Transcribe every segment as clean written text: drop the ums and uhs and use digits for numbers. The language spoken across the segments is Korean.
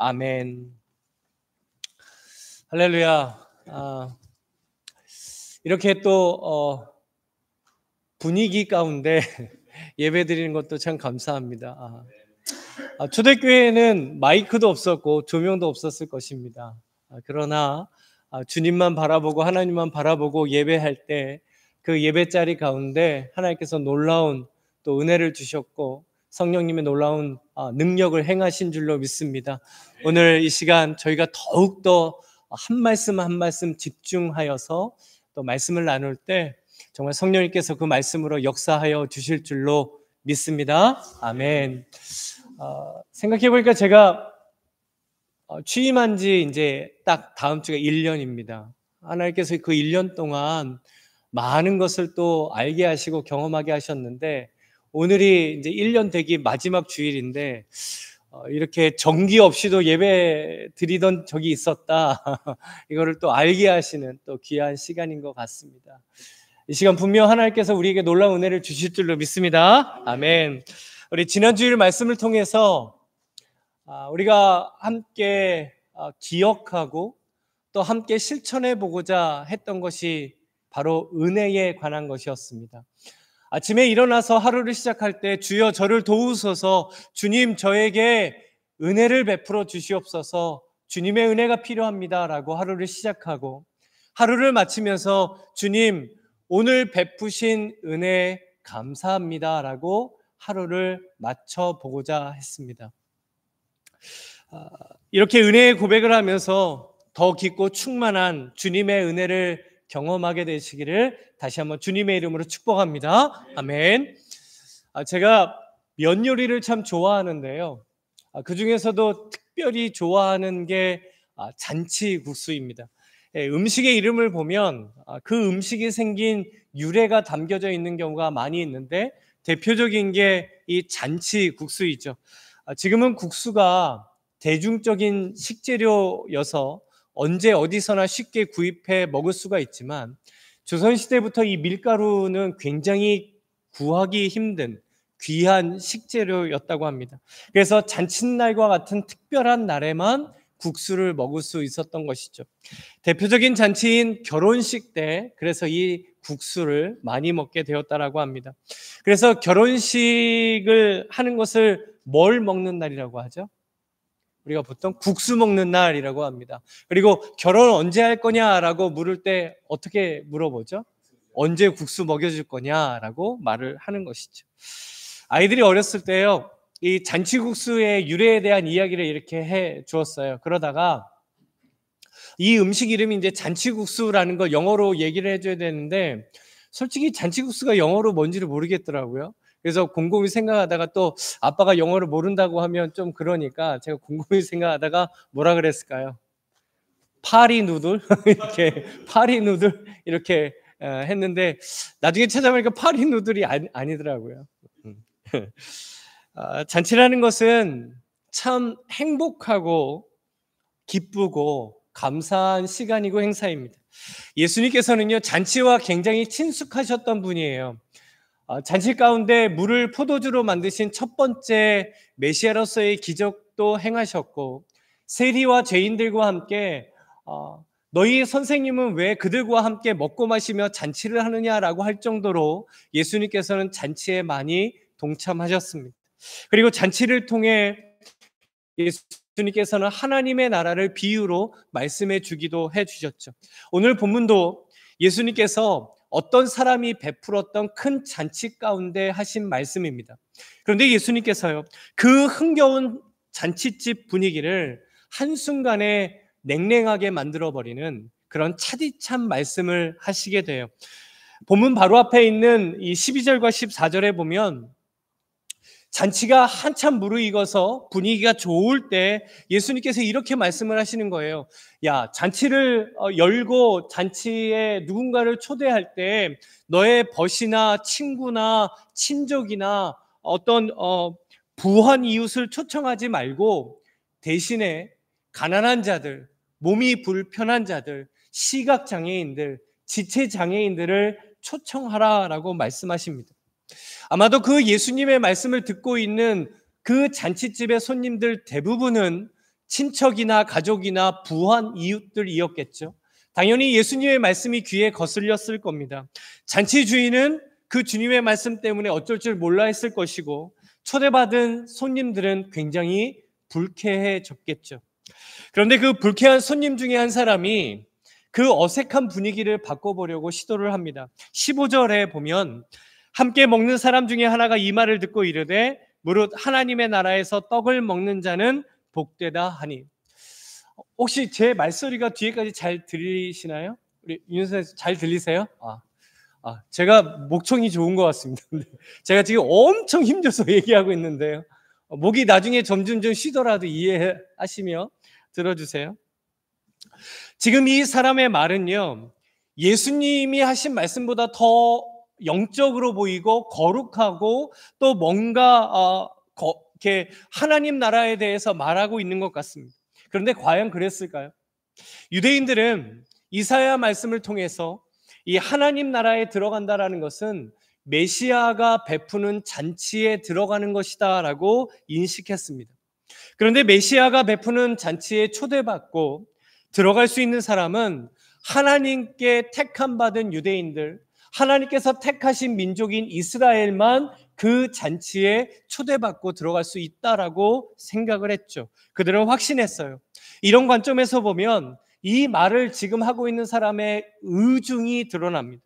아멘. 할렐루야. 이렇게 또 분위기 가운데 예배 드리는 것도 참 감사합니다. 초대교회에는 마이크도 없었고 조명도 없었을 것입니다. 그러나 주님만 바라보고 하나님만 바라보고 예배할 때 그 예배 자리 가운데 하나님께서 놀라운 또 은혜를 주셨고 성령님의 놀라운 능력을 행하신 줄로 믿습니다. 오늘 이 시간 저희가 더욱더 한 말씀 한 말씀 집중하여서 또 말씀을 나눌 때 정말 성령님께서 그 말씀으로 역사하여 주실 줄로 믿습니다. 아멘. 생각해보니까 제가 취임한 지 이제 딱 다음 주가 1년입니다. 하나님께서 그 1년 동안 많은 것을 또 알게 하시고 경험하게 하셨는데 오늘이 이제 1년 되기 마지막 주일인데 이렇게 정기 없이도 예배 드리던 적이 있었다. 이거를 또 알게 하시는 또 귀한 시간인 것 같습니다. 이 시간 분명 하나님께서 우리에게 놀라운 은혜를 주실 줄로 믿습니다. 아멘. 우리 지난 주일 말씀을 통해서 우리가 함께 기억하고 또 함께 실천해 보고자 했던 것이 바로 은혜에 관한 것이었습니다. 아침에 일어나서 하루를 시작할 때 주여 저를 도우소서, 주님 저에게 은혜를 베풀어 주시옵소서, 주님의 은혜가 필요합니다 라고 하루를 시작하고 하루를 마치면서 주님 오늘 베푸신 은혜 감사합니다 라고 하루를 마쳐보고자 했습니다. 이렇게 은혜의 고백을 하면서 더 깊고 충만한 주님의 은혜를 경험하게 되시기를 다시 한번 주님의 이름으로 축복합니다. 아멘. 제가 면 요리를 참 좋아하는데요. 그 중에서도 특별히 좋아하는 게 잔치국수입니다. 음식의 이름을 보면 그 음식이 생긴 유래가 담겨져 있는 경우가 많이 있는데 대표적인 게 이 잔치국수이죠. 지금은 국수가 대중적인 식재료여서 언제 어디서나 쉽게 구입해 먹을 수가 있지만 조선시대부터 이 밀가루는 굉장히 구하기 힘든 귀한 식재료였다고 합니다. 그래서 잔칫날과 같은 특별한 날에만 국수를 먹을 수 있었던 것이죠. 대표적인 잔치인 결혼식 때 그래서 이 국수를 많이 먹게 되었다라고 합니다. 그래서 결혼식을 하는 것을 뭘 먹는 날이라고 하죠? 우리가 보통 국수 먹는 날이라고 합니다. 그리고 결혼 언제 할 거냐라고 물을 때 어떻게 물어보죠? 언제 국수 먹여줄 거냐라고 말을 하는 것이죠. 아이들이 어렸을 때요, 이 잔치국수의 유래에 대한 이야기를 이렇게 해 주었어요. 그러다가 이 음식 이름이 이제 잔치국수라는 걸 영어로 얘기를 해줘야 되는데 솔직히 잔치국수가 영어로 뭔지를 모르겠더라고요. 그래서 곰곰이 생각하다가 또 아빠가 영어를 모른다고 하면 좀 그러니까 제가 곰곰이 생각하다가 뭐라 그랬을까요? 파리 누들? 이렇게 파리 누들 이렇게 했는데 나중에 찾아보니까 파리 누들이 아니더라고요. 잔치라는 것은 참 행복하고 기쁘고 감사한 시간이고 행사입니다. 예수님께서는요 잔치와 굉장히 친숙하셨던 분이에요. 잔치 가운데 물을 포도주로 만드신 첫 번째 메시아로서의 기적도 행하셨고 세리와 죄인들과 함께 너희 선생님은 왜 그들과 함께 먹고 마시며 잔치를 하느냐라고 할 정도로 예수님께서는 잔치에 많이 동참하셨습니다. 그리고 잔치를 통해 예수님께서는 하나님의 나라를 비유로 말씀해 주기도 해 주셨죠. 오늘 본문도 예수님께서 어떤 사람이 베풀었던 큰 잔치 가운데 하신 말씀입니다. 그런데 예수님께서요 그 흥겨운 잔치집 분위기를 한순간에 냉랭하게 만들어버리는 그런 차디찬 말씀을 하시게 돼요. 본문 바로 앞에 있는 이 12절과 14절에 보면 잔치가 한참 무르익어서 분위기가 좋을 때 예수님께서 이렇게 말씀을 하시는 거예요. 야, 잔치를 열고 잔치에 누군가를 초대할 때 너의 벗이나 친구나 친족이나 어떤 부한 이웃을 초청하지 말고 대신에 가난한 자들, 몸이 불편한 자들, 시각장애인들, 지체장애인들을 초청하라라고 말씀하십니다. 아마도 그 예수님의 말씀을 듣고 있는 그 잔치집의 손님들 대부분은 친척이나 가족이나 부한 이웃들이었겠죠. 당연히 예수님의 말씀이 귀에 거슬렸을 겁니다. 잔치 주인은 그 주님의 말씀 때문에 어쩔 줄 몰라 했을 것이고, 초대받은 손님들은 굉장히 불쾌해졌겠죠. 그런데 그 불쾌한 손님 중에 한 사람이 그 어색한 분위기를 바꿔보려고 시도를 합니다. 15절에 보면 함께 먹는 사람 중에 하나가 이 말을 듣고 이르되 무릇 하나님의 나라에서 떡을 먹는 자는 복되다 하니. 혹시 제 말소리가 뒤에까지 잘 들리시나요? 우리 윤선 선생 잘 들리세요? 제가 목청이 좋은 것 같습니다. 제가 지금 엄청 힘줘서 얘기하고 있는데요. 목이 나중에 점점 좀 쉬더라도 이해하시며 들어주세요. 지금 이 사람의 말은요, 예수님이 하신 말씀보다 더 영적으로 보이고 거룩하고 또 뭔가 이렇게 하나님 나라에 대해서 말하고 있는 것 같습니다. 그런데 과연 그랬을까요? 유대인들은 이사야 말씀을 통해서 이 하나님 나라에 들어간다라는 것은 메시아가 베푸는 잔치에 들어가는 것이다 라고 인식했습니다. 그런데 메시아가 베푸는 잔치에 초대받고 들어갈 수 있는 사람은 하나님께 택함 받은 유대인들, 하나님께서 택하신 민족인 이스라엘만 그 잔치에 초대받고 들어갈 수 있다라고 생각을 했죠. 그들은 확신했어요. 이런 관점에서 보면 이 말을 지금 하고 있는 사람의 의중이 드러납니다.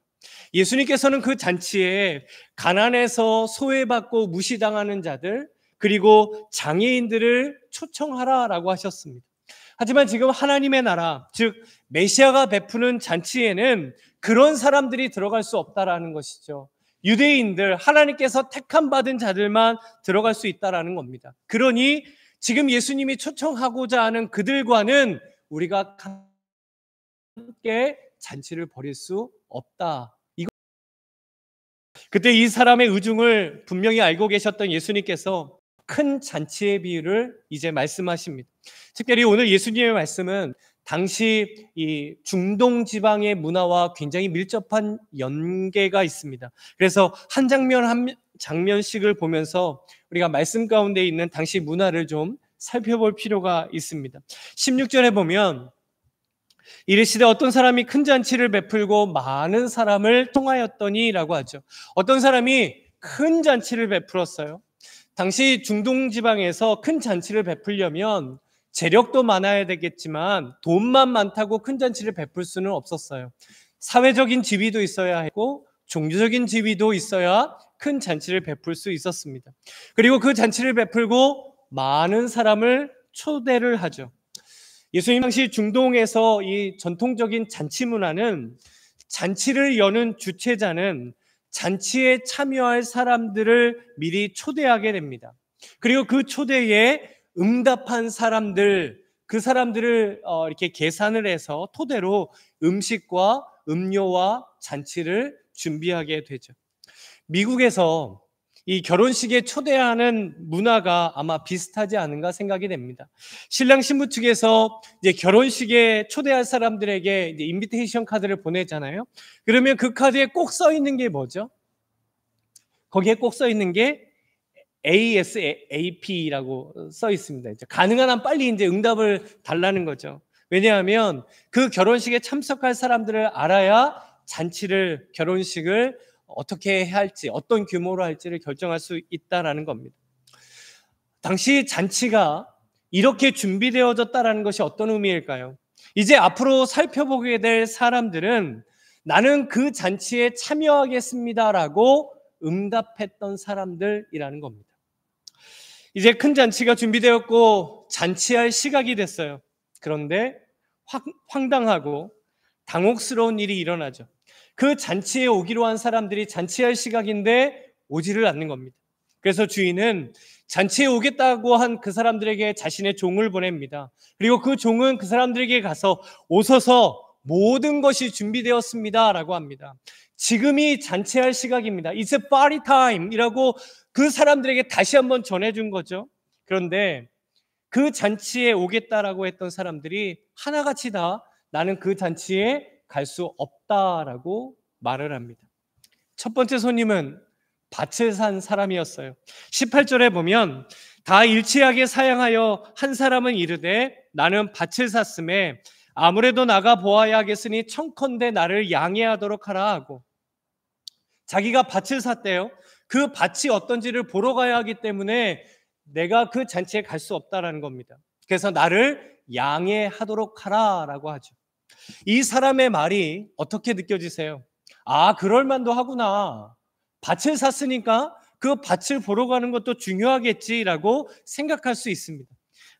예수님께서는 그 잔치에 가난해서 소외받고 무시당하는 자들, 그리고 장애인들을 초청하라라고 하셨습니다. 하지만 지금 하나님의 나라, 즉 메시아가 베푸는 잔치에는 그런 사람들이 들어갈 수 없다라는 것이죠. 유대인들, 하나님께서 택함 받은 자들만 들어갈 수 있다라는 겁니다. 그러니 지금 예수님이 초청하고자 하는 그들과는 우리가 함께 잔치를 벌일 수 없다. 그때 이 사람의 의중을 분명히 알고 계셨던 예수님께서 큰 잔치의 비유를 이제 말씀하십니다. 특별히 오늘 예수님의 말씀은 당시 이 중동 지방의 문화와 굉장히 밀접한 연계가 있습니다. 그래서 한 장면 한 장면씩을 보면서 우리가 말씀 가운데 있는 당시 문화를 좀 살펴볼 필요가 있습니다. 16절에 보면 이르시되 어떤 사람이 큰 잔치를 베풀고 많은 사람을 통하였더니 라고 하죠. 어떤 사람이 큰 잔치를 베풀었어요. 당시 중동 지방에서 큰 잔치를 베풀려면 재력도 많아야 되겠지만 돈만 많다고 큰 잔치를 베풀 수는 없었어요. 사회적인 지위도 있어야 하고 종교적인 지위도 있어야 큰 잔치를 베풀 수 있었습니다. 그리고 그 잔치를 베풀고 많은 사람을 초대를 하죠. 예수님 당시 중동에서 이 전통적인 잔치 문화는 잔치를 여는 주최자는 잔치에 참여할 사람들을 미리 초대하게 됩니다. 그리고 그 초대에 응답한 사람들, 그 사람들을 이렇게 계산을 해서 토대로 음식과 음료와 잔치를 준비하게 되죠. 미국에서 이 결혼식에 초대하는 문화가 아마 비슷하지 않은가 생각이 됩니다. 신랑 신부 측에서 이제 결혼식에 초대할 사람들에게 이제 인비테이션 카드를 보내잖아요. 그러면 그 카드에 꼭 써 있는 게 뭐죠? 거기에 꼭 써 있는 게 ASAP라고 써 있습니다. 이제 가능한 한 빨리 이제 응답을 달라는 거죠. 왜냐하면 그 결혼식에 참석할 사람들을 알아야 잔치를, 결혼식을 어떻게 해야 할지, 어떤 규모로 할지를 결정할 수 있다라는 겁니다. 당시 잔치가 이렇게 준비되어졌다라는 것이 어떤 의미일까요? 이제 앞으로 살펴보게 될 사람들은 나는 그 잔치에 참여하겠습니다라고 응답했던 사람들이라는 겁니다. 이제 큰 잔치가 준비되었고 잔치할 시각이 됐어요. 그런데 황당하고 당혹스러운 일이 일어나죠. 그 잔치에 오기로 한 사람들이 잔치할 시각인데 오지를 않는 겁니다. 그래서 주인은 잔치에 오겠다고 한 그 사람들에게 자신의 종을 보냅니다. 그리고 그 종은 그 사람들에게 가서 오소서 모든 것이 준비되었습니다 라고 합니다. 지금이 잔치할 시각입니다. It's a party time 이라고 그 사람들에게 다시 한번 전해준 거죠. 그런데 그 잔치에 오겠다라고 했던 사람들이 하나같이 다 나는 그 잔치에 갈 수 없다라고 말을 합니다. 첫 번째 손님은 밭을 산 사람이었어요. 18절에 보면 다 일치하게 사양하여 한 사람은 이르되 나는 밭을 샀음에 아무래도 나가 보아야 하겠으니 청컨대 나를 양해하도록 하라 하고, 자기가 밭을 샀대요. 그 밭이 어떤지를 보러 가야 하기 때문에 내가 그 잔치에 갈 수 없다라는 겁니다. 그래서 나를 양해하도록 하라라고 하죠. 이 사람의 말이 어떻게 느껴지세요? 아, 그럴 만도 하구나. 밭을 샀으니까 그 밭을 보러 가는 것도 중요하겠지라고 생각할 수 있습니다.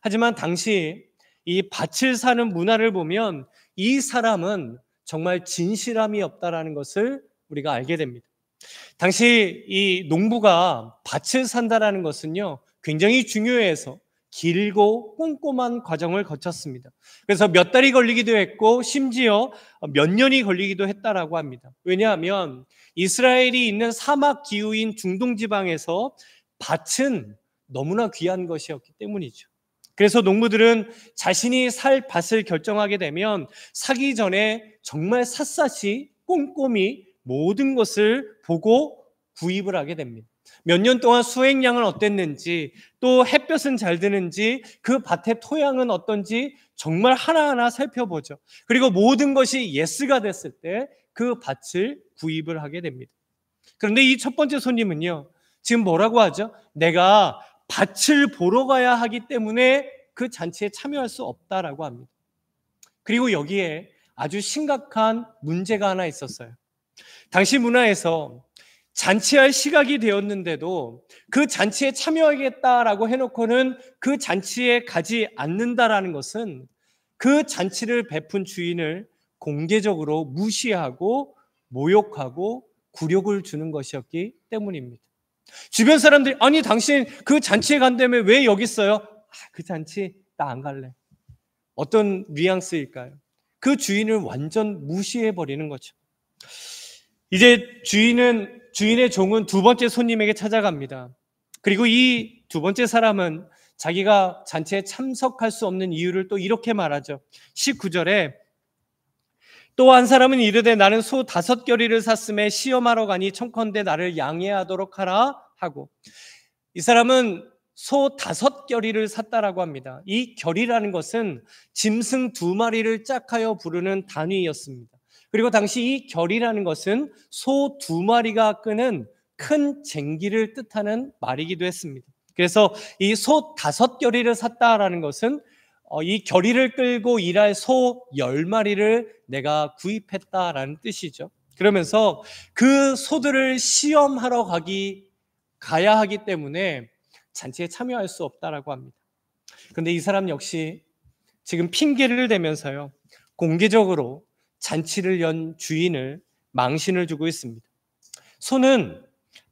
하지만 당시 이 밭을 사는 문화를 보면 이 사람은 정말 진실함이 없다라는 것을 우리가 알게 됩니다. 당시 이 농부가 밭을 산다라는 것은요, 굉장히 중요해서 길고 꼼꼼한 과정을 거쳤습니다. 그래서 몇 달이 걸리기도 했고 심지어 몇 년이 걸리기도 했다라고 합니다. 왜냐하면 이스라엘이 있는 사막 기후인 중동 지방에서 밭은 너무나 귀한 것이었기 때문이죠. 그래서 농부들은 자신이 살 밭을 결정하게 되면 사기 전에 정말 샅샅이 꼼꼼히 모든 것을 보고 구입을 하게 됩니다. 몇 년 동안 수확량은 어땠는지, 또 햇볕은 잘 드는지, 그 밭의 토양은 어떤지 정말 하나하나 살펴보죠. 그리고 모든 것이 예스가 됐을 때 그 밭을 구입을 하게 됩니다. 그런데 이 첫 번째 손님은요, 지금 뭐라고 하죠? 내가 밭을 보러 가야 하기 때문에 그 잔치에 참여할 수 없다라고 합니다. 그리고 여기에 아주 심각한 문제가 하나 있었어요. 당시 문화에서 잔치할 시각이 되었는데도 그 잔치에 참여하겠다라고 해놓고는 그 잔치에 가지 않는다라는 것은 그 잔치를 베푼 주인을 공개적으로 무시하고 모욕하고 굴욕을 주는 것이었기 때문입니다. 주변 사람들이 아니 당신 그 잔치에 간다며 왜 여기 있어요? 그 잔치 나 안 갈래. 어떤 뉘앙스일까요? 그 주인을 완전 무시해버리는 거죠. 이제 주인의 종은 두 번째 손님에게 찾아갑니다. 그리고 이 두 번째 사람은 자기가 잔치에 참석할 수 없는 이유를 또 이렇게 말하죠. 19절에 또 한 사람은 이르되 나는 소 5겨리를 샀음에 시험하러 가니 청컨대 나를 양해하도록 하라 하고, 이 사람은 소 5겨리를 샀다라고 합니다. 이 겨리라는 것은 짐승 2마리를 짝하여 부르는 단위였습니다. 그리고 당시 이 겨리라는 것은 소 2마리가 끄는 큰 쟁기를 뜻하는 말이기도 했습니다. 그래서 이 소 5겨리를 샀다라는 것은 이 겨리를 끌고 일할 소 10마리를 내가 구입했다라는 뜻이죠. 그러면서 그 소들을 시험하러 가야 하기 때문에 잔치에 참여할 수 없다라고 합니다. 그런데 이 사람 역시 지금 핑계를 대면서요, 공개적으로 잔치를 연 주인을 망신을 주고 있습니다. 소는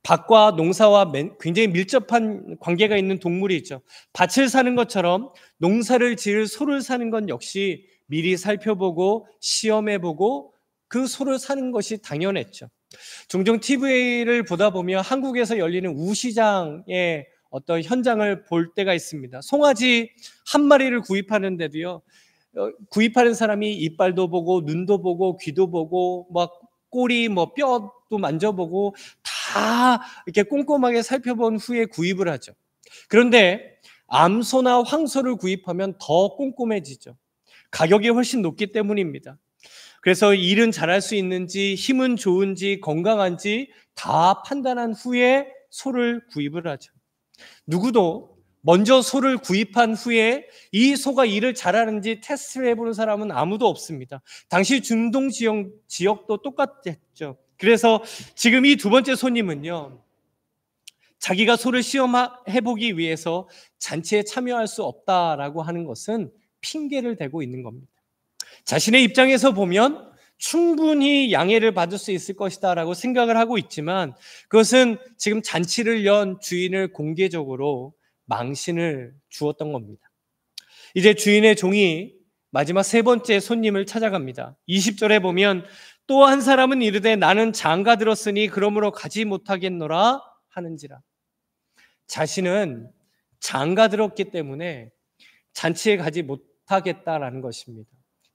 밭과 농사와 굉장히 밀접한 관계가 있는 동물이죠. 밭을 사는 것처럼 농사를 지을 소를 사는 건 역시 미리 살펴보고 시험해보고 그 소를 사는 것이 당연했죠. 종종 TV를 보다 보면 한국에서 열리는 우시장의 어떤 현장을 볼 때가 있습니다. 송아지 한 마리를 구입하는데도요, 구입하는 사람이 이빨도 보고 눈도 보고 귀도 보고 막 꼬리 뼈도 만져보고 다 이렇게 꼼꼼하게 살펴본 후에 구입을 하죠. 그런데 암소나 황소를 구입하면 더 꼼꼼해지죠. 가격이 훨씬 높기 때문입니다. 그래서 일은 잘할 수 있는지, 힘은 좋은지, 건강한지 다 판단한 후에 소를 구입을 하죠. 누구도 먼저 소를 구입한 후에 이 소가 일을 잘하는지 테스트를 해보는 사람은 아무도 없습니다. 당시 중동 지역도 똑같았죠. 그래서 지금 이 두 번째 손님은요, 자기가 소를 시험해보기 위해서 잔치에 참여할 수 없다라고 하는 것은 핑계를 대고 있는 겁니다. 자신의 입장에서 보면 충분히 양해를 받을 수 있을 것이다 라고 생각을 하고 있지만, 그것은 지금 잔치를 연 주인을 공개적으로 망신을 주었던 겁니다. 이제 주인의 종이 마지막 세 번째 손님을 찾아갑니다. 20절에 보면 또 한 사람은 이르되 나는 장가 들었으니 그러므로 가지 못하겠노라 하는지라. 자신은 장가 들었기 때문에 잔치에 가지 못하겠다라는 것입니다.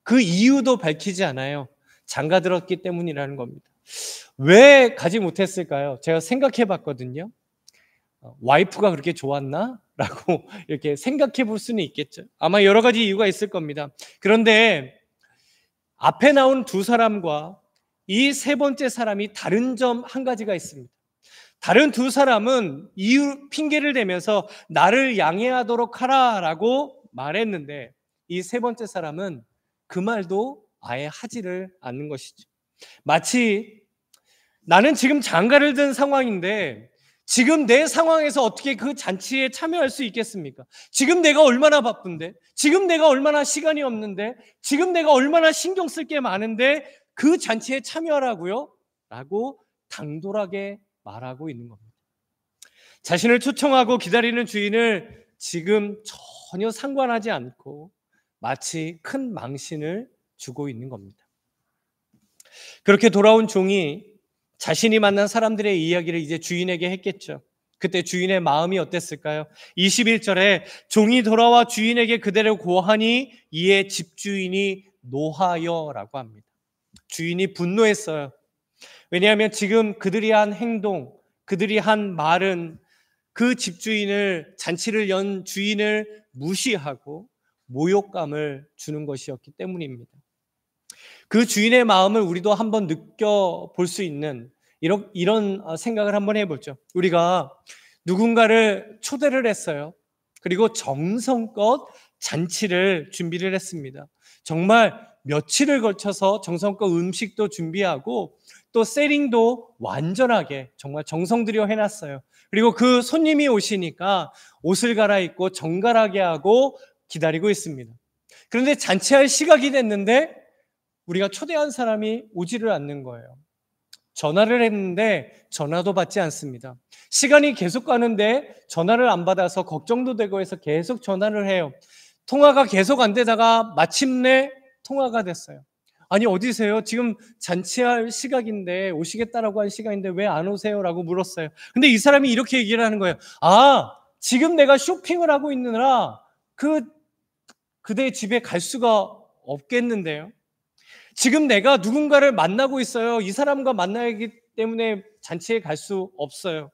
그 이유도 밝히지 않아요. 장가 들었기 때문이라는 겁니다. 왜 가지 못했을까요? 제가 생각해 봤거든요. 와이프가 그렇게 좋았나? 라고 이렇게 생각해 볼 수는 있겠죠. 아마 여러 가지 이유가 있을 겁니다. 그런데 앞에 나온 두 사람과 이 세 번째 사람이 다른 점 한 가지가 있습니다. 다른 두 사람은 이유 핑계를 대면서 나를 양해하도록 하라라고 말했는데, 이 세 번째 사람은 그 말도 아예 하지를 않는 것이죠. 마치 나는 지금 장가를 든 상황인데 지금 내 상황에서 어떻게 그 잔치에 참여할 수 있겠습니까? 지금 내가 얼마나 바쁜데, 지금 내가 얼마나 시간이 없는데, 지금 내가 얼마나 신경 쓸 게 많은데 그 잔치에 참여하라고요? 라고 당돌하게 말하고 있는 겁니다. 자신을 초청하고 기다리는 주인을 지금 전혀 상관하지 않고 마치 큰 망신을 주고 있는 겁니다. 그렇게 돌아온 종이 자신이 만난 사람들의 이야기를 이제 주인에게 했겠죠. 그때 주인의 마음이 어땠을까요? 21절에 종이 돌아와 주인에게 그대로 고하니 이에 집주인이 노하여라고 합니다. 주인이 분노했어요. 왜냐하면 지금 그들이 한 행동, 그들이 한 말은 그 집주인을, 잔치를 연 주인을 무시하고 모욕감을 주는 것이었기 때문입니다. 그 주인의 마음을 우리도 한번 느껴볼 수 있는 이런 생각을 한번 해보죠. 우리가 누군가를 초대를 했어요. 그리고 정성껏 잔치를 준비를 했습니다. 정말 며칠을 걸쳐서 정성껏 음식도 준비하고 또 세팅도 완전하게 정말 정성 들여 해놨어요. 그리고 그 손님이 오시니까 옷을 갈아입고 정갈하게 하고 기다리고 있습니다. 그런데 잔치할 시각이 됐는데 우리가 초대한 사람이 오지를 않는 거예요. 전화를 했는데 전화도 받지 않습니다. 시간이 계속 가는데 전화를 안 받아서 걱정도 되고 해서 계속 전화를 해요. 통화가 계속 안 되다가 마침내 통화가 됐어요. 아니 어디세요? 지금 잔치할 시각인데, 오시겠다라고 한 시간인데 왜 안 오세요? 라고 물었어요. 근데 이 사람이 이렇게 얘기를 하는 거예요. 아, 지금 내가 쇼핑을 하고 있느라 그대 집에 갈 수가 없겠는데요. 지금 내가 누군가를 만나고 있어요. 이 사람과 만나야 하기 때문에 잔치에 갈 수 없어요.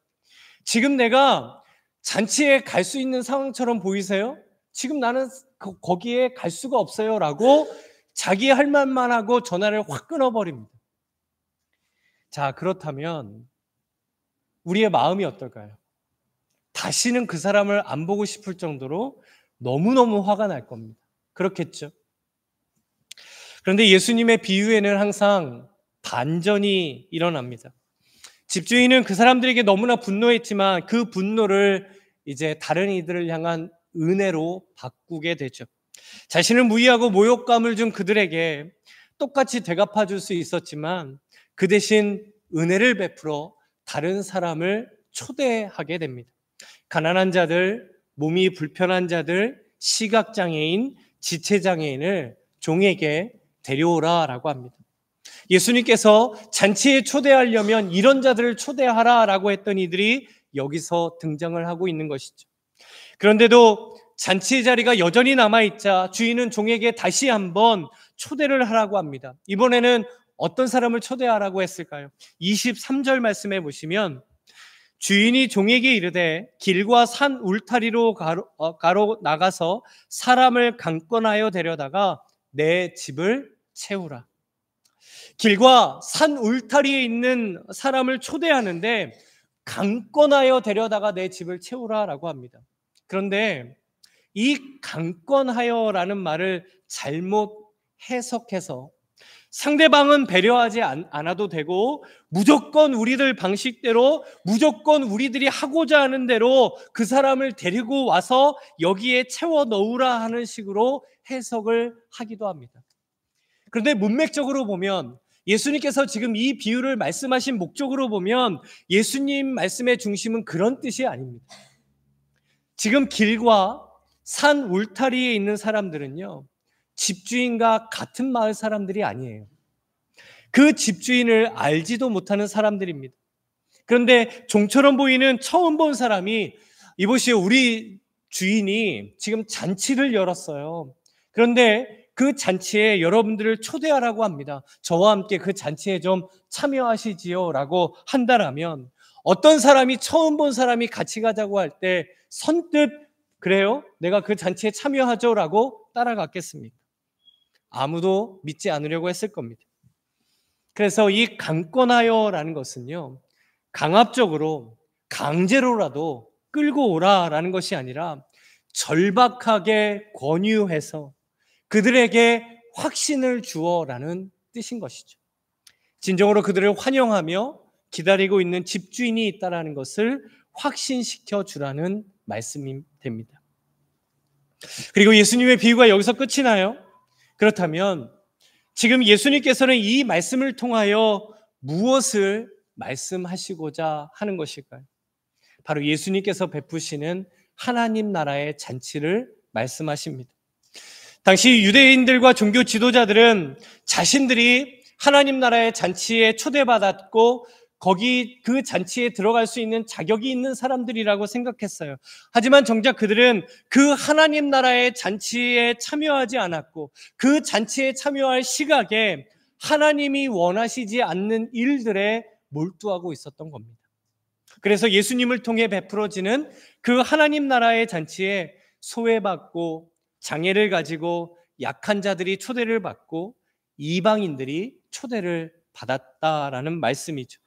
지금 내가 잔치에 갈 수 있는 상황처럼 보이세요? 지금 나는 거기에 갈 수가 없어요. 라고 자기 할 말만 하고 전화를 확 끊어버립니다. 자, 그렇다면 우리의 마음이 어떨까요? 다시는 그 사람을 안 보고 싶을 정도로 너무너무 화가 날 겁니다. 그렇겠죠? 그런데 예수님의 비유에는 항상 반전이 일어납니다. 집주인은 그 사람들에게 너무나 분노했지만 그 분노를 이제 다른 이들을 향한 은혜로 바꾸게 되죠. 자신을 무의하고 모욕감을 준 그들에게 똑같이 되갚아 줄 수 있었지만 그 대신 은혜를 베풀어 다른 사람을 초대하게 됩니다. 가난한 자들, 몸이 불편한 자들, 시각장애인, 지체장애인을 종에게 데려오라라고 합니다. 예수님께서 잔치에 초대하려면 이런 자들을 초대하라라고 했던 이들이 여기서 등장을 하고 있는 것이죠. 그런데도 잔치의 자리가 여전히 남아있자 주인은 종에게 다시 한번 초대를 하라고 합니다. 이번에는 어떤 사람을 초대하라고 했을까요? 23절 말씀해 보시면 주인이 종에게 이르되 길과 산 울타리로 가로 나가서 사람을 강권하여 데려다가 내 집을 채우라. 길과 산 울타리에 있는 사람을 초대하는데 강권하여 데려다가 내 집을 채우라라고 합니다. 그런데 이 강권하여라는 말을 잘못 해석해서 상대방은 배려하지 않아도 되고 무조건 우리들 방식대로, 무조건 우리들이 하고자 하는 대로 그 사람을 데리고 와서 여기에 채워 넣으라 하는 식으로 해석을 하기도 합니다. 그런데 문맥적으로 보면, 예수님께서 지금 이 비유를 말씀하신 목적으로 보면 예수님 말씀의 중심은 그런 뜻이 아닙니다. 지금 길과 산 울타리에 있는 사람들은요, 집주인과 같은 마을 사람들이 아니에요. 그 집주인을 알지도 못하는 사람들입니다. 그런데 종처럼 보이는 처음 본 사람이, 이보시오, 우리 주인이 지금 잔치를 열었어요. 그런데 그 잔치에 여러분들을 초대하라고 합니다. 저와 함께 그 잔치에 좀 참여하시지요 라고 한다라면, 어떤 사람이 처음 본 사람이 같이 가자고 할 때 선뜻 그래요? 내가 그 잔치에 참여하죠? 라고 따라갔겠습니까? 아무도 믿지 않으려고 했을 겁니다. 그래서 이 강권하여라는 것은요, 강압적으로 강제로라도 끌고 오라라는 것이 아니라 절박하게 권유해서 그들에게 확신을 주어라는 뜻인 것이죠. 진정으로 그들을 환영하며 기다리고 있는 집주인이 있다라는 것을 확신시켜 주라는 말씀이 됩니다. 그리고 예수님의 비유가 여기서 끝이 나요? 그렇다면 지금 예수님께서는 이 말씀을 통하여 무엇을 말씀하시고자 하는 것일까요? 바로 예수님께서 베푸시는 하나님 나라의 잔치를 말씀하십니다. 당시 유대인들과 종교 지도자들은 자신들이 하나님 나라의 잔치에 초대받았고 거기 그 잔치에 들어갈 수 있는 자격이 있는 사람들이라고 생각했어요. 하지만 정작 그들은 그 하나님 나라의 잔치에 참여하지 않았고 그 잔치에 참여할 시각에 하나님이 원하시지 않는 일들에 몰두하고 있었던 겁니다. 그래서 예수님을 통해 베풀어지는 그 하나님 나라의 잔치에 소외받고 장애를 가지고 약한 자들이 초대를 받고 이방인들이 초대를 받았다라는 말씀이죠.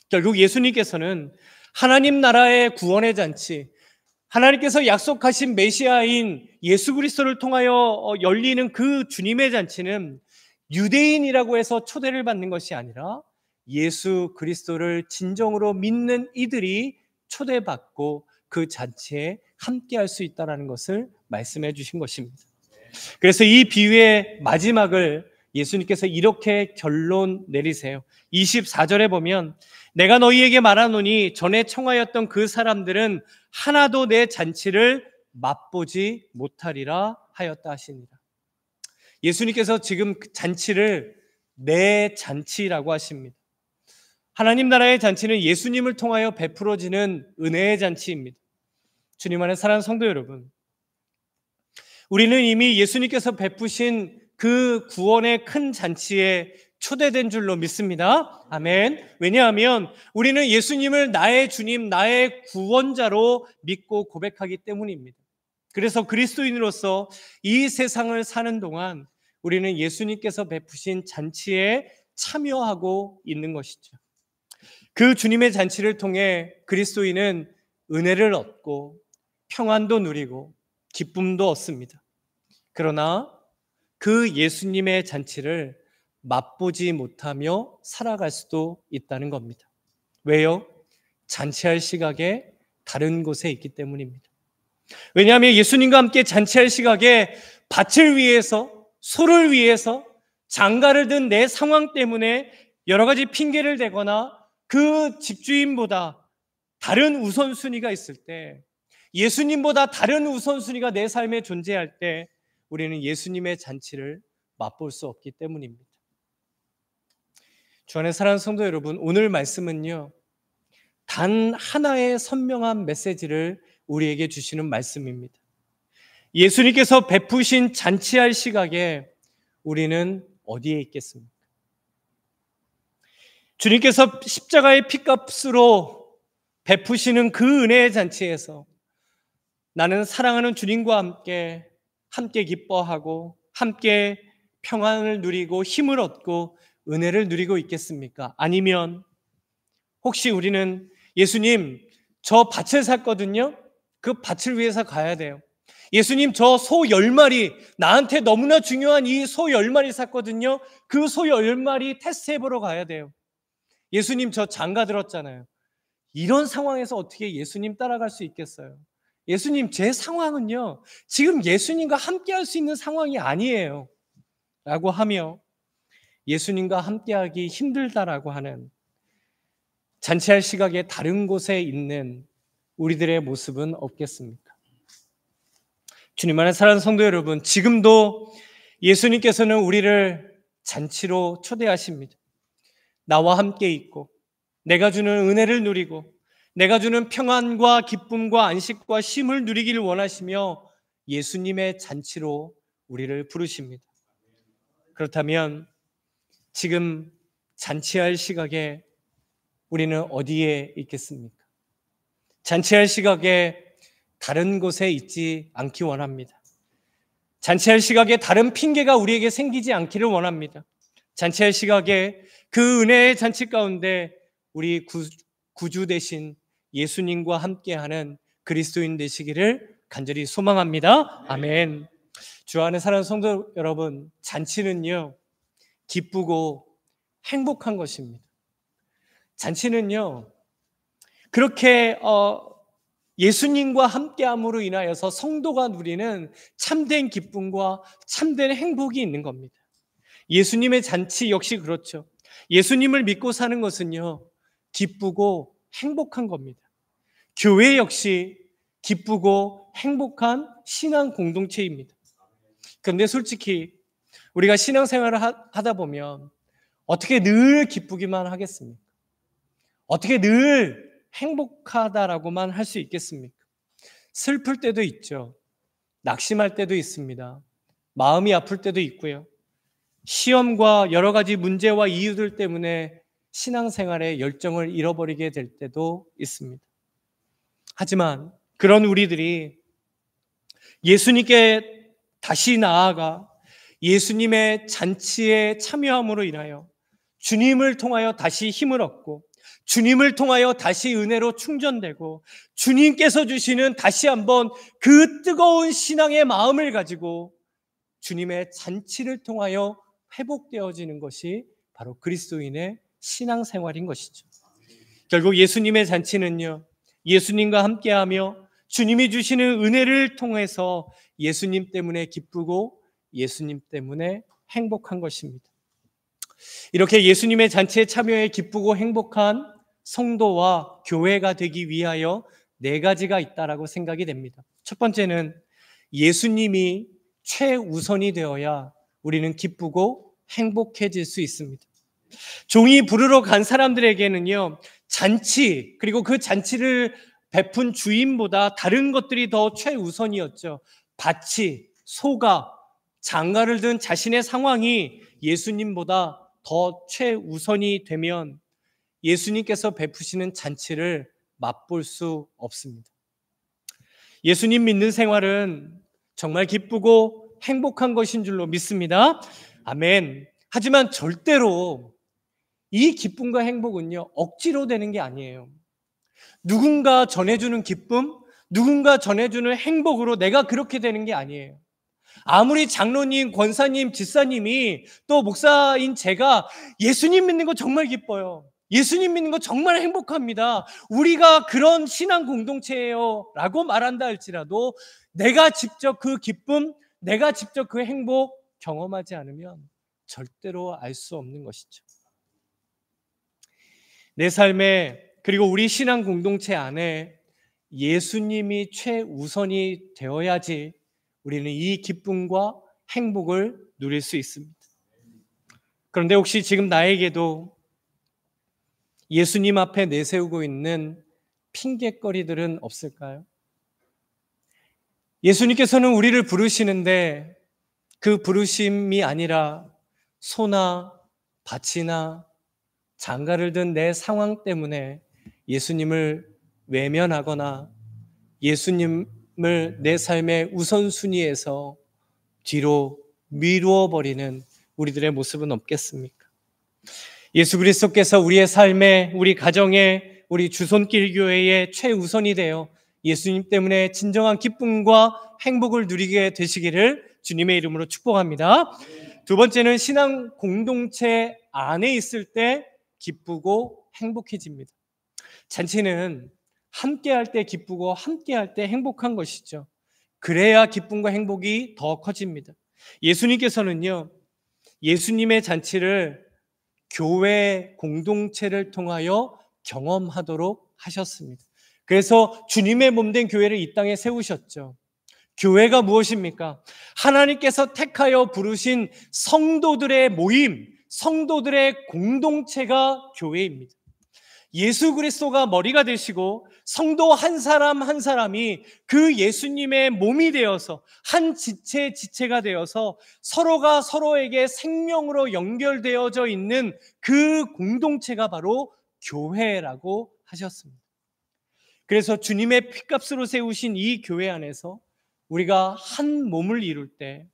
결국 예수님께서는 하나님 나라의 구원의 잔치, 하나님께서 약속하신 메시아인 예수 그리스도를 통하여 열리는 그 주님의 잔치는 유대인이라고 해서 초대를 받는 것이 아니라 예수 그리스도를 진정으로 믿는 이들이 초대받고 그 잔치에 함께할 수 있다는 것을 말씀해 주신 것입니다. 그래서 이 비유의 마지막을 예수님께서 이렇게 결론 내리세요. 24절에 보면 내가 너희에게 말하노니 전에 청하였던 그 사람들은 하나도 내 잔치를 맛보지 못하리라 하였다 하시니라. 예수님께서 지금 잔치를 내 잔치라고 하십니다. 하나님 나라의 잔치는 예수님을 통하여 베풀어지는 은혜의 잔치입니다. 주님 안에 사랑하는 성도 여러분, 우리는 이미 예수님께서 베푸신 그 구원의 큰 잔치에 초대된 줄로 믿습니다. 아멘. 왜냐하면 우리는 예수님을 나의 주님, 나의 구원자로 믿고 고백하기 때문입니다. 그래서 그리스도인으로서 이 세상을 사는 동안 우리는 예수님께서 베푸신 잔치에 참여하고 있는 것이죠. 그 주님의 잔치를 통해 그리스도인은 은혜를 얻고 평안도 누리고 기쁨도 얻습니다. 그러나 그 예수님의 잔치를 맛보지 못하며 살아갈 수도 있다는 겁니다. 왜요? 잔치할 시각에 다른 곳에 있기 때문입니다. 왜냐하면 예수님과 함께 잔치할 시각에 밭을 위해서, 소를 위해서 장가를 든 내 상황 때문에 여러 가지 핑계를 대거나 그 집주인보다 다른 우선순위가 있을 때, 예수님보다 다른 우선순위가 내 삶에 존재할 때 우리는 예수님의 잔치를 맛볼 수 없기 때문입니다. 주 안에 사랑하는 성도 여러분, 오늘 말씀은요, 단 하나의 선명한 메시지를 우리에게 주시는 말씀입니다. 예수님께서 베푸신 잔치할 시각에 우리는 어디에 있겠습니까? 주님께서 십자가의 피값으로 베푸시는 그 은혜의 잔치에서 나는 사랑하는 주님과 함께 기뻐하고 함께 평안을 누리고 힘을 얻고 은혜를 누리고 있겠습니까? 아니면 혹시 우리는 예수님, 저 밭을 샀거든요. 그 밭을 위해서 가야 돼요. 예수님, 저 소 10마리, 나한테 너무나 중요한 이 소 10마리 샀거든요. 그 소 10마리 테스트해보러 가야 돼요. 예수님, 저 장가 들었잖아요. 이런 상황에서 어떻게 예수님 따라갈 수 있겠어요? 예수님, 제 상황은요, 지금 예수님과 함께 할 수 있는 상황이 아니에요. 라고 하며 예수님과 함께하기 힘들다라고 하는 잔치할 시각에 다른 곳에 있는 우리들의 모습은 없겠습니까? 주님 안에 사랑하는 성도 여러분, 지금도 예수님께서는 우리를 잔치로 초대하십니다. 나와 함께 있고 내가 주는 은혜를 누리고 내가 주는 평안과 기쁨과 안식과 쉼을 누리기를 원하시며 예수님의 잔치로 우리를 부르십니다. 그렇다면 지금 잔치할 시각에 우리는 어디에 있겠습니까? 잔치할 시각에 다른 곳에 있지 않기 원합니다. 잔치할 시각에 다른 핑계가 우리에게 생기지 않기를 원합니다. 잔치할 시각에 그 은혜의 잔치 가운데 우리 구주 되신 예수님과 함께하는 그리스도인 되시기를 간절히 소망합니다. 아멘. 주 안에 사랑하는 성도 여러분, 잔치는요 기쁘고 행복한 것입니다. 잔치는요 그렇게 예수님과 함께함으로 인하여서 성도가 누리는 참된 기쁨과 참된 행복이 있는 겁니다. 예수님의 잔치 역시 그렇죠. 예수님을 믿고 사는 것은요 기쁘고 행복한 겁니다. 교회 역시 기쁘고 행복한 신앙 공동체입니다. 그런데 솔직히 우리가 신앙생활을 하다 보면 어떻게 늘 기쁘기만 하겠습니까? 어떻게 늘 행복하다라고만 할 수 있겠습니까? 슬플 때도 있죠. 낙심할 때도 있습니다. 마음이 아플 때도 있고요. 시험과 여러 가지 문제와 이유들 때문에 신앙생활에 열정을 잃어버리게 될 때도 있습니다. 하지만 그런 우리들이 예수님께 다시 나아가 예수님의 잔치에 참여함으로 인하여 주님을 통하여 다시 힘을 얻고 주님을 통하여 다시 은혜로 충전되고 주님께서 주시는 다시 한번 그 뜨거운 신앙의 마음을 가지고 주님의 잔치를 통하여 회복되어지는 것이 바로 그리스도인의 신앙생활인 것이죠. 결국 예수님의 잔치는요 예수님과 함께하며 주님이 주시는 은혜를 통해서 예수님 때문에 기쁘고 예수님 때문에 행복한 것입니다. 이렇게 예수님의 잔치에 참여해 기쁘고 행복한 성도와 교회가 되기 위하여 4가지가 있다라고 생각이 됩니다. 첫 번째는 예수님이 최우선이 되어야 우리는 기쁘고 행복해질 수 있습니다. 종이 부르러 간 사람들에게는요 잔치 그리고 그 잔치를 베푼 주인보다 다른 것들이 더 최우선이었죠. 밭이, 소가, 장가를 든 자신의 상황이 예수님보다 더 최우선이 되면 예수님께서 베푸시는 잔치를 맛볼 수 없습니다. 예수님 믿는 생활은 정말 기쁘고 행복한 것인 줄로 믿습니다. 아멘. 하지만 절대로 이 기쁨과 행복은요 억지로 되는 게 아니에요. 누군가 전해주는 기쁨, 누군가 전해주는 행복으로 내가 그렇게 되는 게 아니에요. 아무리 장로님, 권사님, 집사님이 또 목사인 제가 예수님 믿는 거 정말 기뻐요. 예수님 믿는 거 정말 행복합니다. 우리가 그런 신앙 공동체예요 라고 말한다 할지라도 내가 직접 그 기쁨, 내가 직접 그 행복 경험하지 않으면 절대로 알 수 없는 것이죠. 내 삶에 그리고 우리 신앙 공동체 안에 예수님이 최우선이 되어야지 우리는 이 기쁨과 행복을 누릴 수 있습니다. 그런데 혹시 지금 나에게도 예수님 앞에 내세우고 있는 핑곗거리들은 없을까요? 예수님께서는 우리를 부르시는데 그 부르심이 아니라 소나 밭이나 장가를 든 내 상황 때문에 예수님을 외면하거나 예수님을 내 삶의 우선순위에서 뒤로 미루어 버리는 우리들의 모습은 없겠습니까? 예수 그리스도께서 우리의 삶에, 우리 가정에, 우리 주손길 교회의 최우선이 되어 예수님 때문에 진정한 기쁨과 행복을 누리게 되시기를 주님의 이름으로 축복합니다. 두 번째는 신앙 공동체 안에 있을 때 기쁘고 행복해집니다. 잔치는 함께할 때 기쁘고 함께할 때 행복한 것이죠. 그래야 기쁨과 행복이 더 커집니다. 예수님께서는요, 예수님의 잔치를 교회 공동체를 통하여 경험하도록 하셨습니다. 그래서 주님의 몸된 교회를 이 땅에 세우셨죠. 교회가 무엇입니까? 하나님께서 택하여 부르신 성도들의 모임, 성도들의 공동체가 교회입니다. 예수 그리스도가 머리가 되시고 성도 한 사람 한 사람이 그 예수님의 몸이 되어서 한 지체가 되어서 서로가 서로에게 생명으로 연결되어져 있는 그 공동체가 바로 교회라고 하셨습니다. 그래서 주님의 피값으로 세우신 이 교회 안에서 우리가 한 몸을 이룰 때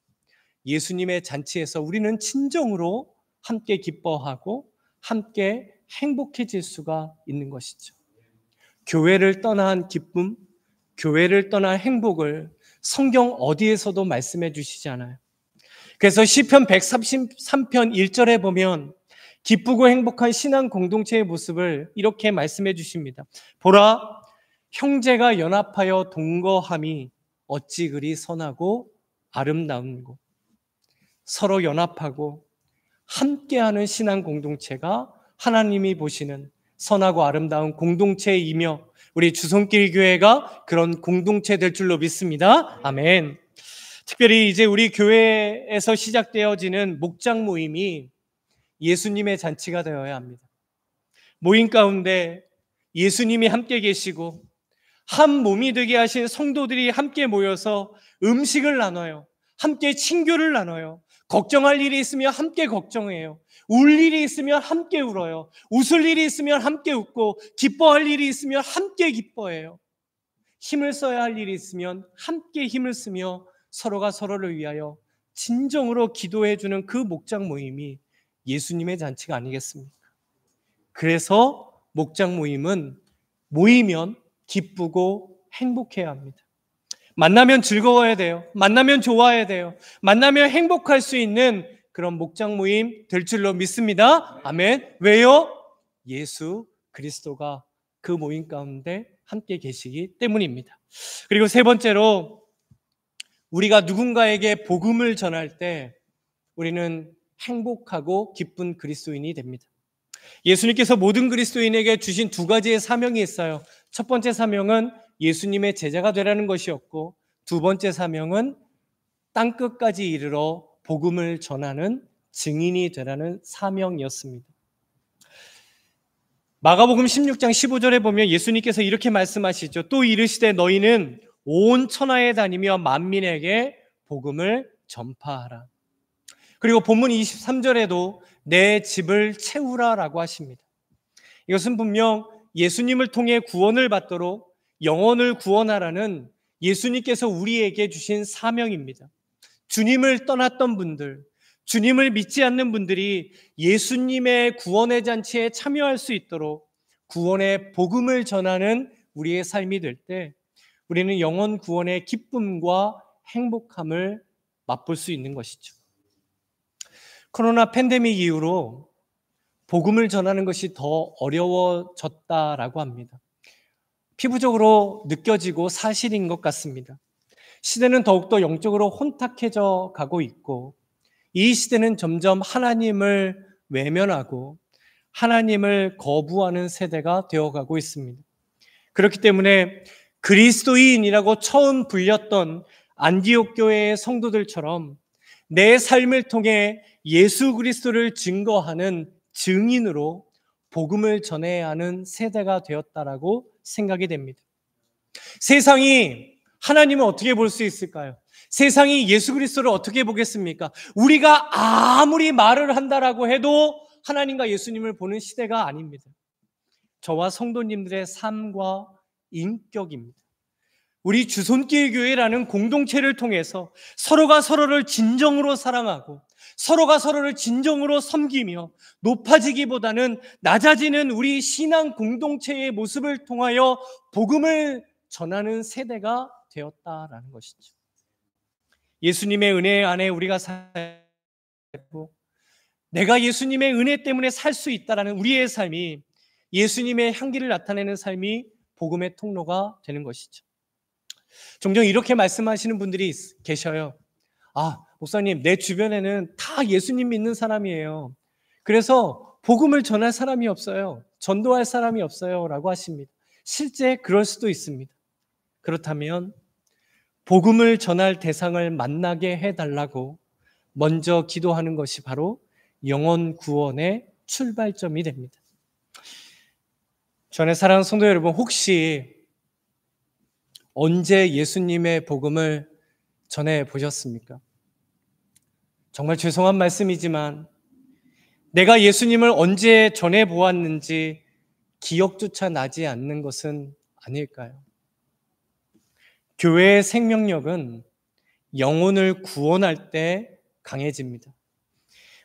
예수님의 잔치에서 우리는 진정으로 함께 기뻐하고 함께 행복해질 수가 있는 것이죠. 교회를 떠난 기쁨, 교회를 떠난 행복을 성경 어디에서도 말씀해 주시지 않아요. 그래서 시편 133편 1절에 보면 기쁘고 행복한 신앙 공동체의 모습을 이렇게 말씀해 주십니다. 보라, 형제가 연합하여 동거함이 어찌 그리 선하고 아름다운고. 서로 연합하고 함께하는 신앙 공동체가 하나님이 보시는 선하고 아름다운 공동체이며 우리 주손길 교회가 그런 공동체 될 줄로 믿습니다. 아멘. 특별히 이제 우리 교회에서 시작되어지는 목장 모임이 예수님의 잔치가 되어야 합니다. 모임 가운데 예수님이 함께 계시고 한 몸이 되게 하신 성도들이 함께 모여서 음식을 나눠요. 함께 친교를 나눠요. 걱정할 일이 있으면 함께 걱정해요. 울 일이 있으면 함께 울어요. 웃을 일이 있으면 함께 웃고 기뻐할 일이 있으면 함께 기뻐해요. 힘을 써야 할 일이 있으면 함께 힘을 쓰며 서로가 서로를 위하여 진정으로 기도해주는 그 목장 모임이 예수님의 잔치가 아니겠습니까? 그래서 목장 모임은 모이면 기쁘고 행복해야 합니다. 만나면 즐거워야 돼요. 만나면 좋아야 돼요. 만나면 행복할 수 있는 그런 목장 모임 될 줄로 믿습니다. 아멘. 왜요? 예수 그리스도가 그 모임 가운데 함께 계시기 때문입니다. 그리고 세 번째로 우리가 누군가에게 복음을 전할 때 우리는 행복하고 기쁜 그리스도인이 됩니다. 예수님께서 모든 그리스도인에게 주신 두 가지의 사명이 있어요. 첫 번째 사명은 예수님의 제자가 되라는 것이었고, 두 번째 사명은 땅끝까지 이르러 복음을 전하는 증인이 되라는 사명이었습니다. 마가복음 16장 15절에 보면 예수님께서 이렇게 말씀하시죠. 또 이르시되 너희는 온 천하에 다니며 만민에게 복음을 전파하라. 그리고 본문 23절에도 내 집을 채우라라고 하십니다. 이것은 분명 예수님을 통해 구원을 받도록 영혼을 구원하라는 예수님께서 우리에게 주신 사명입니다. 주님을 떠났던 분들, 주님을 믿지 않는 분들이 예수님의 구원의 잔치에 참여할 수 있도록 구원의 복음을 전하는 우리의 삶이 될 때 우리는 영혼 구원의 기쁨과 행복함을 맛볼 수 있는 것이죠. 코로나 팬데믹 이후로 복음을 전하는 것이 더 어려워졌다라고 합니다. 피부적으로 느껴지고 사실인 것 같습니다. 시대는 더욱더 영적으로 혼탁해져 가고 있고 이 시대는 점점 하나님을 외면하고 하나님을 거부하는 세대가 되어가고 있습니다. 그렇기 때문에 그리스도인이라고 처음 불렸던 안디옥 교회의 성도들처럼 내 삶을 통해 예수 그리스도를 증거하는 증인으로 복음을 전해야 하는 세대가 되었다라고 생각이 됩니다. 세상이 하나님을 어떻게 볼 수 있을까요? 세상이 예수 그리스도를 어떻게 보겠습니까? 우리가 아무리 말을 한다라고 해도 하나님과 예수님을 보는 시대가 아닙니다. 저와 성도님들의 삶과 인격입니다. 우리 주손길 교회라는 공동체를 통해서 서로가 서로를 진정으로 사랑하고 서로가 서로를 진정으로 섬기며 높아지기보다는 낮아지는 우리 신앙 공동체의 모습을 통하여 복음을 전하는 세대가 되었다라는 것이죠. 예수님의 은혜 안에 우리가 살고 내가 예수님의 은혜 때문에 살 수 있다라는 우리의 삶이 예수님의 향기를 나타내는 삶이 복음의 통로가 되는 것이죠. 종종 이렇게 말씀하시는 분들이 계셔요. 목사님, 내 주변에는 다 예수님 믿는 사람이에요. 그래서 복음을 전할 사람이 없어요. 전도할 사람이 없어요. 라고 하십니다. 실제 그럴 수도 있습니다. 그렇다면 복음을 전할 대상을 만나게 해달라고 먼저 기도하는 것이 바로 영혼 구원의 출발점이 됩니다. 전에 사랑하는 성도 여러분, 혹시 언제 예수님의 복음을 전해 보셨습니까? 정말 죄송한 말씀이지만 내가 예수님을 언제 전해 보았는지 기억조차 나지 않는 것은 아닐까요? 교회의 생명력은 영혼을 구원할 때 강해집니다.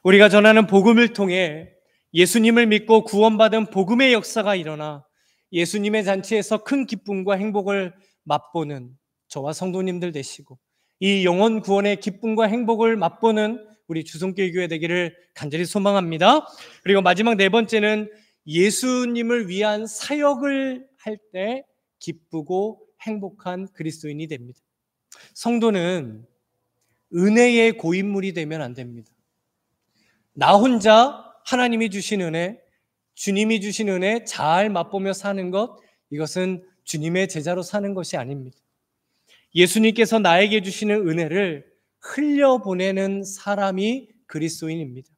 우리가 전하는 복음을 통해 예수님을 믿고 구원받은 복음의 역사가 일어나 예수님의 잔치에서 큰 기쁨과 행복을 맛보는 저와 성도님들 되시고, 이 영혼 구원의 기쁨과 행복을 맛보는 우리 주성길 교회 되기를 간절히 소망합니다. 그리고 마지막 네 번째는 예수님을 위한 사역을 할 때 기쁘고 행복한 그리스도인이 됩니다. 성도는 은혜의 고인물이 되면 안 됩니다. 나 혼자 하나님이 주신 은혜, 주님이 주신 은혜 잘 맛보며 사는 것, 이것은 주님의 제자로 사는 것이 아닙니다. 예수님께서 나에게 주시는 은혜를 흘려보내는 사람이 그리스도인입니다.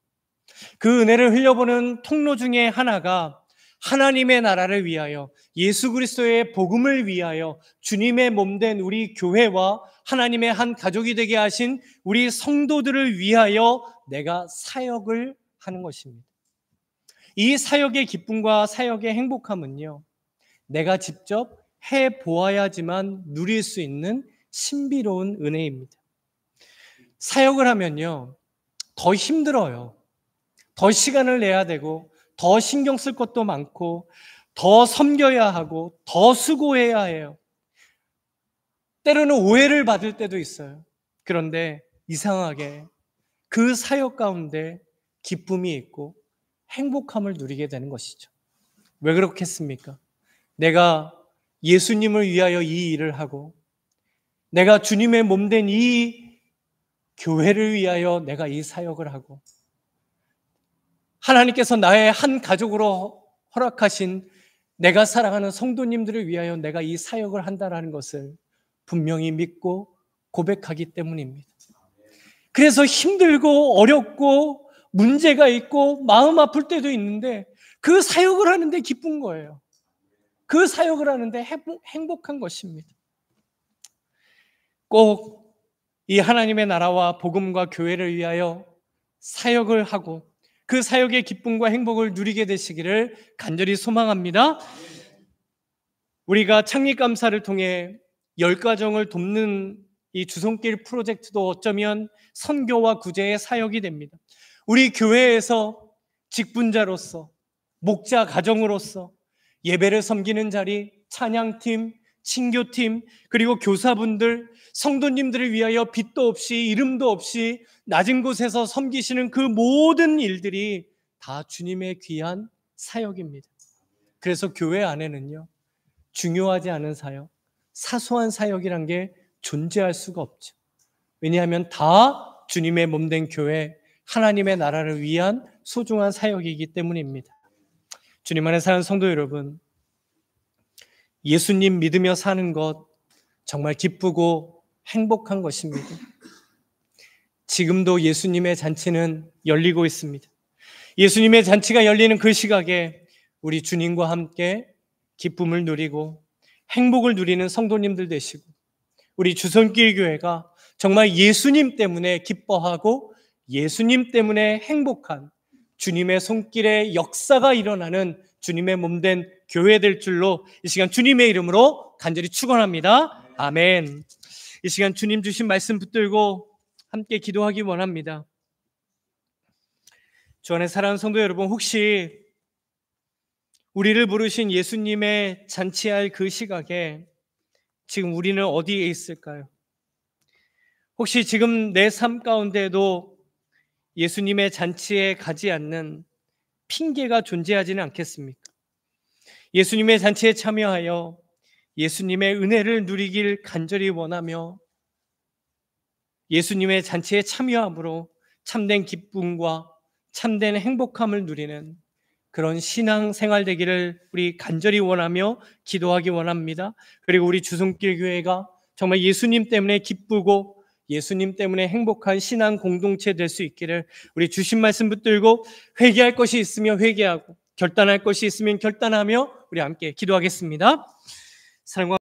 그 은혜를 흘려보는 통로 중에 하나가 하나님의 나라를 위하여, 예수 그리스도의 복음을 위하여 주님의 몸된 우리 교회와 하나님의 한 가족이 되게 하신 우리 성도들을 위하여 내가 사역을 하는 것입니다. 이 사역의 기쁨과 사역의 행복함은요, 내가 직접 해보아야지만 누릴 수 있는 신비로운 은혜입니다. 사역을 하면요, 더 힘들어요. 더 시간을 내야 되고, 더 신경 쓸 것도 많고, 더 섬겨야 하고, 더 수고해야 해요. 때로는 오해를 받을 때도 있어요. 그런데 이상하게 그 사역 가운데 기쁨이 있고 행복함을 누리게 되는 것이죠. 왜 그렇겠습니까? 내가 예수님을 위하여 이 일을 하고, 내가 주님의 몸된 이 교회를 위하여 내가 이 사역을 하고, 하나님께서 나의 한 가족으로 허락하신 내가 사랑하는 성도님들을 위하여 내가 이 사역을 한다는 것을 분명히 믿고 고백하기 때문입니다. 그래서 힘들고 어렵고 문제가 있고 마음 아플 때도 있는데 그 사역을 하는데 기쁜 거예요. 그 사역을 하는데 행복한 것입니다. 꼭 이 하나님의 나라와 복음과 교회를 위하여 사역을 하고 그 사역의 기쁨과 행복을 누리게 되시기를 간절히 소망합니다. 우리가 창립감사를 통해 10가정을 돕는 이 주손길 프로젝트도 어쩌면 선교와 구제의 사역이 됩니다. 우리 교회에서 직분자로서, 목자 가정으로서 예배를 섬기는 자리, 찬양팀, 친교팀, 그리고 교사분들, 성도님들을 위하여 빛도 없이 이름도 없이 낮은 곳에서 섬기시는 그 모든 일들이 다 주님의 귀한 사역입니다. 그래서 교회 안에는요, 중요하지 않은 사역, 사소한 사역이란 게 존재할 수가 없죠. 왜냐하면 다 주님의 몸된 교회, 하나님의 나라를 위한 소중한 사역이기 때문입니다. 주님 안에 사는 성도 여러분, 예수님 믿으며 사는 것 정말 기쁘고 행복한 것입니다. 지금도 예수님의 잔치는 열리고 있습니다. 예수님의 잔치가 열리는 그 시각에 우리 주님과 함께 기쁨을 누리고 행복을 누리는 성도님들 되시고, 우리 주선길 교회가 정말 예수님 때문에 기뻐하고 예수님 때문에 행복한 주님의 손길의 역사가 일어나는 주님의 몸된 교회 될 줄로 이 시간 주님의 이름으로 간절히 축원합니다. 아멘. 이 시간 주님 주신 말씀 붙들고 함께 기도하기 원합니다. 주 안에 사랑하는 성도 여러분, 혹시 우리를 부르신 예수님의 잔치할 그 시각에 지금 우리는 어디에 있을까요? 혹시 지금 내 삶 가운데도 예수님의 잔치에 가지 않는 핑계가 존재하지는 않겠습니까? 예수님의 잔치에 참여하여 예수님의 은혜를 누리길 간절히 원하며 예수님의 잔치에 참여함으로 참된 기쁨과 참된 행복함을 누리는 그런 신앙생활 되기를 우리 간절히 원하며 기도하기 원합니다. 그리고 우리 주손길 교회가 정말 예수님 때문에 기쁘고 예수님 때문에 행복한 신앙 공동체 될 수 있기를 우리 주신 말씀 붙들고 회개할 것이 있으면 회개하고 결단할 것이 있으면 결단하며 우리 함께 기도하겠습니다. 사랑과